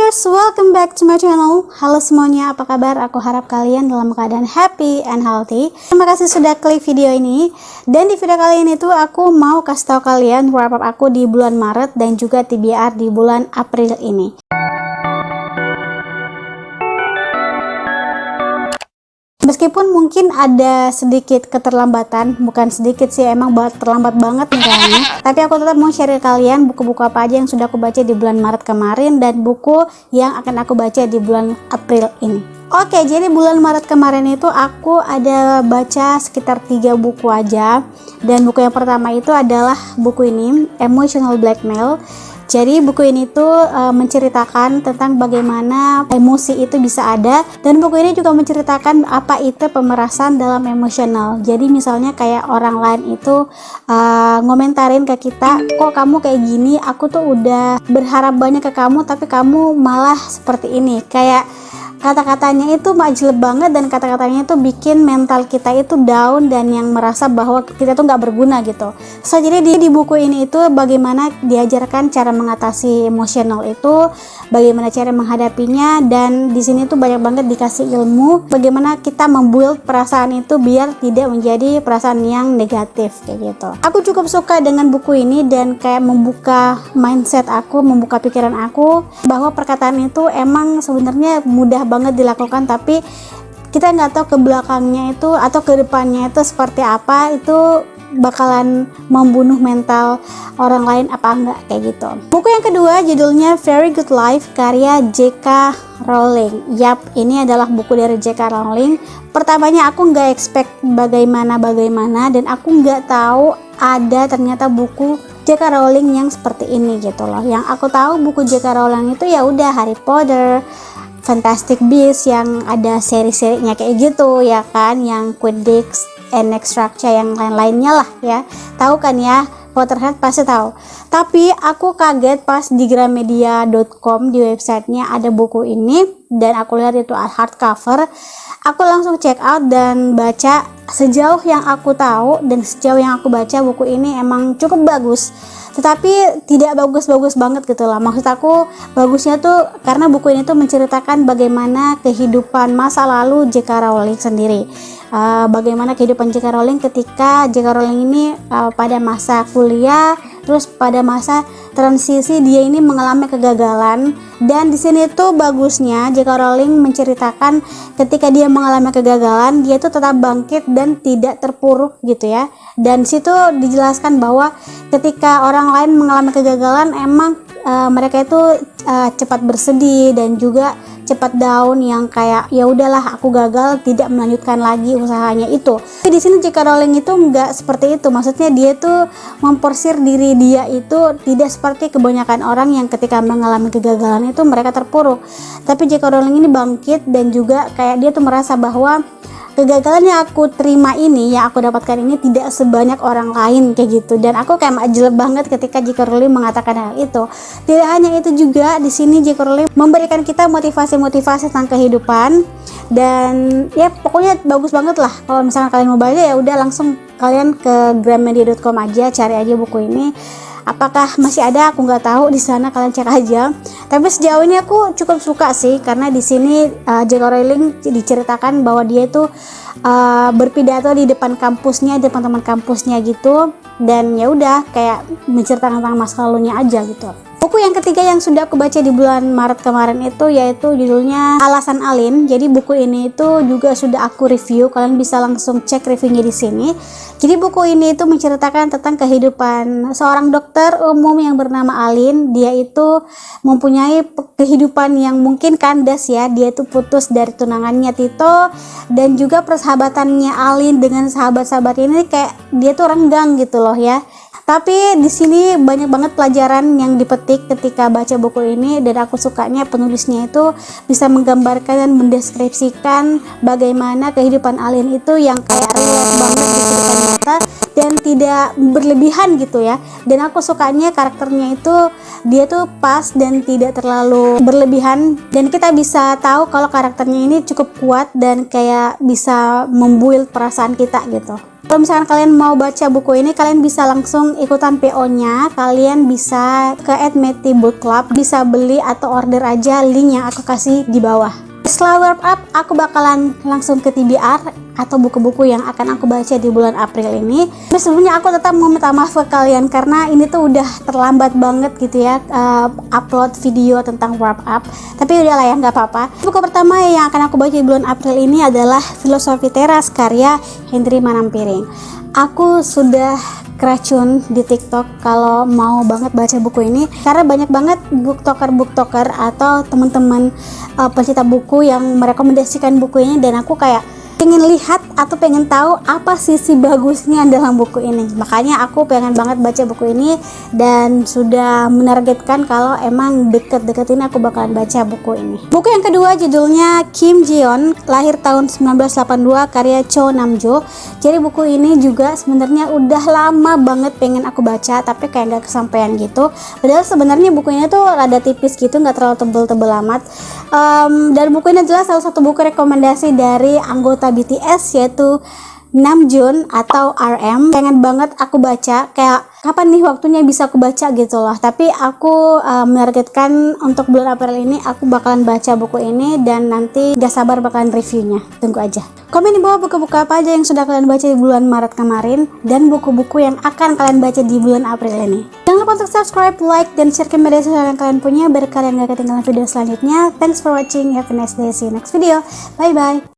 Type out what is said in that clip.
viewers, welcome back to my channel. Halo semuanya, apa kabar? Aku harap kalian dalam keadaan happy and healthy. Terima kasih sudah klik video ini. Dan di video kali ini tuh aku mau kasih tahu kalian wrap up aku di bulan Maret dan juga TBR di bulan April ini. Meskipun mungkin ada sedikit keterlambatan, bukan sedikit sih, emang terlambat banget nih kayaknya. Tapi aku tetap mau share ke kalian buku-buku apa aja yang sudah aku baca di bulan Maret kemarin dan buku yang akan aku baca di bulan April ini. Oke, jadi bulan Maret kemarin itu aku ada baca sekitar 3 buku aja. Dan buku yang pertama itu adalah buku ini, Emotional Blackmail. Jadi buku ini tuh menceritakan tentang bagaimana emosi itu bisa ada, dan buku ini juga menceritakan apa itu pemerasan dalam emosional. Jadi misalnya kayak orang lain itu ngomentarin ke kita, kok kamu kayak gini, aku tuh udah berharap banyak ke kamu tapi kamu malah seperti ini. Kayak kata-katanya itu majleb banget, dan kata-katanya itu bikin mental kita itu down dan yang merasa bahwa kita tuh nggak berguna gitu. So jadi di buku ini itu bagaimana diajarkan cara mengatasi emosional itu, bagaimana cara menghadapinya, dan di sini tuh banyak banget dikasih ilmu bagaimana kita membuild perasaan itu biar tidak menjadi perasaan yang negatif kayak gitu. Aku cukup suka dengan buku ini dan kayak membuka mindset aku, membuka pikiran aku bahwa perkataan itu emang sebenarnya mudah banget dilakukan, tapi kita nggak tahu ke belakangnya itu atau ke depannya itu seperti apa, itu bakalan membunuh mental orang lain apa enggak kayak gitu. Buku yang kedua judulnya Very Good Life karya J.K. Rowling. Yap, ini adalah buku dari J.K. Rowling. Pertamanya aku nggak expect bagaimana dan aku nggak tahu ada ternyata buku J.K. Rowling yang seperti ini gitu loh. Yang aku tahu buku J.K. Rowling itu ya udah Harry Potter, Fantastic Beasts yang ada seri-serinya kayak gitu ya kan, yang Quidditch and Extractia yang lain-lainnya lah ya. Tahu kan ya, Potterhead pasti tahu. Tapi aku kaget pas di gramedia.com di websitenya ada buku ini, dan aku lihat itu hardcover. Aku langsung check out dan baca. Sejauh yang aku tahu dan sejauh yang aku baca, buku ini emang cukup bagus, tetapi tidak bagus-bagus banget gitu lah. Maksud aku bagusnya tuh karena buku ini tuh menceritakan bagaimana kehidupan masa lalu J.K. Rowling sendiri. Bagaimana kehidupan J.K. Rowling ketika J.K. Rowling ini pada masa kuliah, terus pada masa transisi dia ini mengalami kegagalan. Dan di sini tuh bagusnya J.K. Rowling menceritakan ketika dia mengalami kegagalan, dia tuh tetap bangkit dan tidak terpuruk gitu ya. Dan situ dijelaskan bahwa ketika orang lain mengalami kegagalan, emang mereka itu cepat bersedih dan juga cepat down, yang kayak ya udahlah aku gagal, tidak melanjutkan lagi usahanya itu. Tapi di sini J.K. Rowling itu nggak seperti itu. Maksudnya dia tuh memporsir diri dia itu tidak seperti kebanyakan orang yang ketika mengalami kegagalan itu mereka terpuruk. Tapi J.K. Rowling ini bangkit dan juga kayak dia tuh merasa bahwa kegagalan yang aku terima ini, yang aku dapatkan ini tidak sebanyak orang lain kayak gitu. Dan aku kayak majleb banget ketika J.K. Rowling mengatakan hal itu. Tidak hanya itu juga, di sini J.K. Rowling memberikan kita motivasi-motivasi tentang kehidupan, dan ya pokoknya bagus banget lah. Kalau misalnya kalian mau baca ya udah langsung kalian ke gramedia.com aja, cari aja buku ini. Apakah masih ada? Aku nggak tahu, di sana kalian cek aja. Tapi sejauh ini aku cukup suka sih, karena di sini J.K. Rowling diceritakan bahwa dia itu berpidato di depan kampusnya, di depan teman kampusnya gitu, dan ya udah kayak menceritakan tentang masa lalunya aja gitu. Buku yang ketiga yang sudah aku baca di bulan Maret kemarin itu yaitu judulnya Alasan Alin. Jadi buku ini itu juga sudah aku review, kalian bisa langsung cek reviewnya di sini. Jadi buku ini itu menceritakan tentang kehidupan seorang dokter umum yang bernama Alin. Dia itu mempunyai kehidupan yang mungkin kandas ya. Dia itu putus dari tunangannya Tito, dan juga persahabatannya Alin dengan sahabat-sahabat ini kayak dia tuh renggang gitu loh ya. Tapi di sini banyak banget pelajaran yang dipetik ketika baca buku ini, dan aku sukanya penulisnya itu bisa menggambarkan dan mendeskripsikan bagaimana kehidupan Alin itu yang kayak relate banget di kehidupan nyata dan tidak berlebihan gitu ya. Dan aku sukanya karakternya itu dia tuh pas dan tidak terlalu berlebihan, dan kita bisa tahu kalau karakternya ini cukup kuat dan kayak bisa membuild perasaan kita gitu. Kalau misalkan kalian mau baca buku ini, kalian bisa langsung ikutan PO-nya. Kalian bisa ke @metibook club, bisa beli atau order aja, link yang aku kasih di bawah. Setelah wrap up, aku bakalan langsung ke TBR atau buku-buku yang akan aku baca di bulan April ini. Tapi sebelumnya aku tetap mau minta maaf ke kalian karena ini tuh udah terlambat banget gitu ya, upload video tentang wrap up. Tapi udahlah ya, nggak apa-apa. Buku pertama yang akan aku baca di bulan April ini adalah Filosofi Teras karya Hendry Manampiring. Aku sudah keracun di TikTok kalau mau banget baca buku ini karena banyak banget booktoker atau teman-teman pencinta buku yang merekomendasikan buku ini, dan aku kayak pengen lihat atau pengen tahu apa sisi bagusnya dalam buku ini. Makanya aku pengen banget baca buku ini dan sudah menargetkan kalau emang deket-deket ini aku bakalan baca buku ini. Buku yang kedua judulnya Kim Ji-yeon, lahir tahun 1982, karya Cho Nam-jo. Jadi buku ini juga sebenarnya udah lama banget pengen aku baca tapi kayak nggak kesampaian gitu. Padahal sebenarnya bukunya tuh rada tipis gitu, nggak terlalu tebel-tebel amat. Dan buku ini adalah salah satu buku rekomendasi dari anggota BTS yaitu Namjoon atau RM. Pengen banget aku baca, kayak kapan nih waktunya bisa aku baca gitu loh. Tapi aku menargetkan untuk bulan April ini aku bakalan baca buku ini dan nanti gak sabar bakalan reviewnya. Tunggu aja. Komen di bawah buku-buku apa aja yang sudah kalian baca di bulan Maret kemarin dan buku-buku yang akan kalian baca di bulan April ini. Jangan lupa untuk subscribe, like, dan share ke media sosial yang kalian punya biar kalian gak ketinggalan video selanjutnya. Thanks for watching. Have a nice day. See you next video. Bye bye.